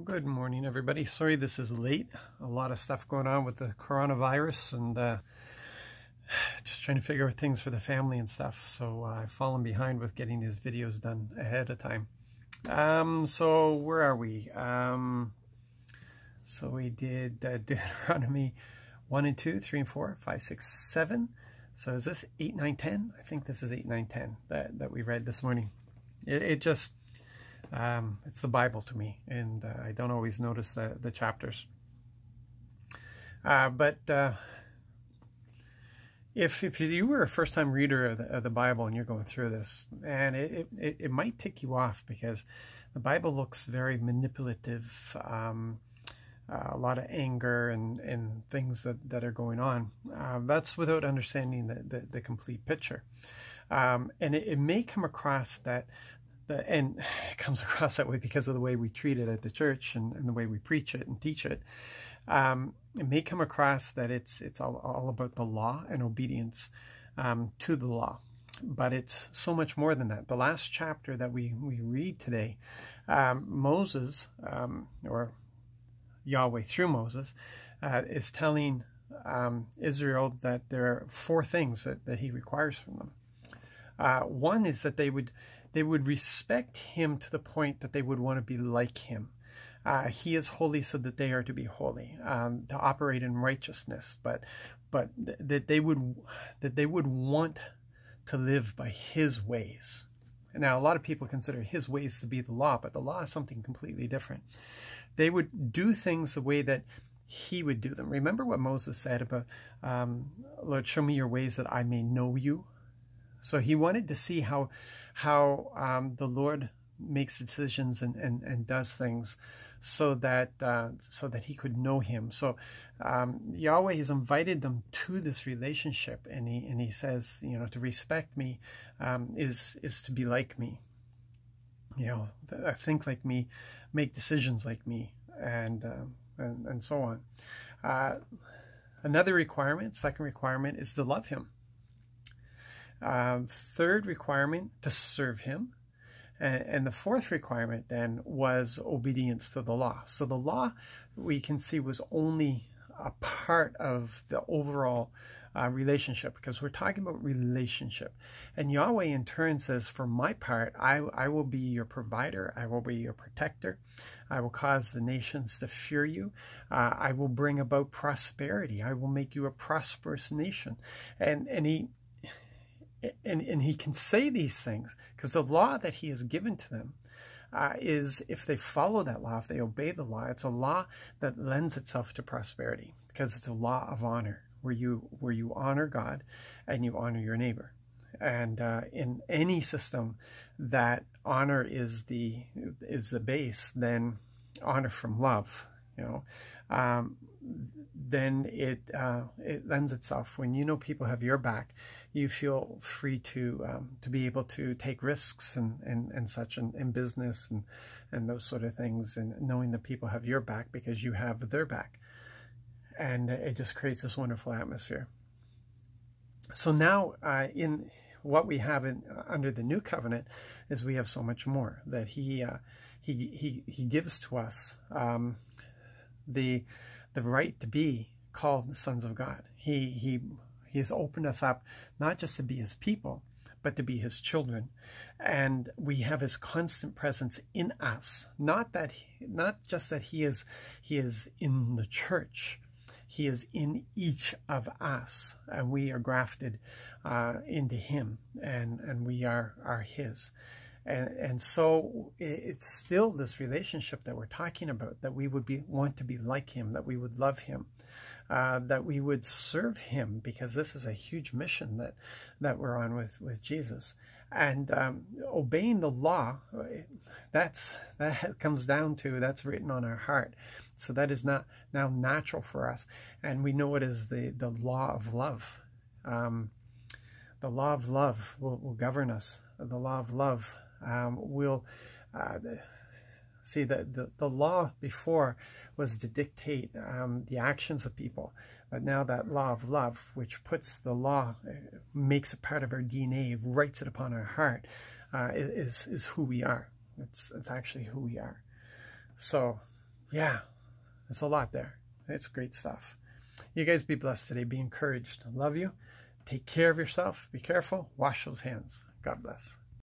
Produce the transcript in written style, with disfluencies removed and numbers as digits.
Good morning, everybody. Sorry this is late. A lot of stuff going on with the coronavirus and just trying to figure out things for the family and stuff. So I've fallen behind with getting these videos done ahead of time. So where are we? So we did Deuteronomy 1 and 2, 3 and 4, 5, 6, 7. So is this 8, 9, 10? I think this is 8, 9, 10 that we read this morning. It just... it's the Bible to me, and I don't always notice the chapters. But if you were a first-time reader of the Bible and you're going through this, and it might tick you off because the Bible looks very manipulative, a lot of anger and things that are going on. That's without understanding the complete picture. And it may come across and it comes across that way because of the way we treat it at the church and the way we preach it and teach it. It may come across that it's all about the law and obedience to the law. But it's so much more than that. The last chapter that we read today, Moses, or Yahweh through Moses, is telling Israel that there are 4 things that he requires from them. One is that they would respect him to the point that they would want to be like him. He is holy so that they are to be holy, to operate in righteousness, but that they would want to live by his ways. Now, a lot of people consider his ways to be the law, but the law is something completely different. They would do things the way that he would do them. Remember what Moses said about, Lord, show me your ways that I may know you. So he wanted to see how the Lord makes decisions and does things so that he could know him. So Yahweh has invited them to this relationship, and he says, to respect me is to be like me. Think like me, make decisions like me, and so on. Another requirement, second requirement, is to love him. Third requirement, to serve him. And the fourth requirement then was obedience to the law. So the law, we can see, was only a part of the overall relationship, because we're talking about relationship. And Yahweh in turn says, for my part, I will be your provider. I will be your protector. I will cause the nations to fear you. I will bring about prosperity. I will make you a prosperous nation. And he can say these things because the law that he has given to them is, if they follow that law, if they obey the law, it's a law that lends itself to prosperity, because it's a law of honor where you honor God and you honor your neighbor. And in any system that honor is the base, then honor from love, then it lends itself. When people have your back, you feel free to be able to take risks and such in business and those sort of things, and knowing that people have your back because you have their back. And it just creates this wonderful atmosphere. So now in what we have under the new covenant is we have so much more that he gives to us, the right to be called the sons of God. He has opened us up not just to be his people, but to be his children. And we have his constant presence in us. Not just that he is in the church. He is in each of us, and we are grafted into him, and we are his. And so it's still this relationship that we're talking about, that we would want to be like him, that we would love him, that we would serve him, because this is a huge mission that we're on with Jesus. And obeying the law, that comes down to, that's written on our heart. So that is not now natural for us. And we know it as the law of love. The law of love will govern us. The law of love will see that the law before was to dictate the actions of people, but now that law of love, which puts the law, makes it part of our DNA, writes it upon our heart, is who we are. It's actually who we are. So yeah, it's a lot there. It's great stuff. You guys be blessed today. Be encouraged. I love you. Take care of yourself. Be careful. Wash those hands. God bless.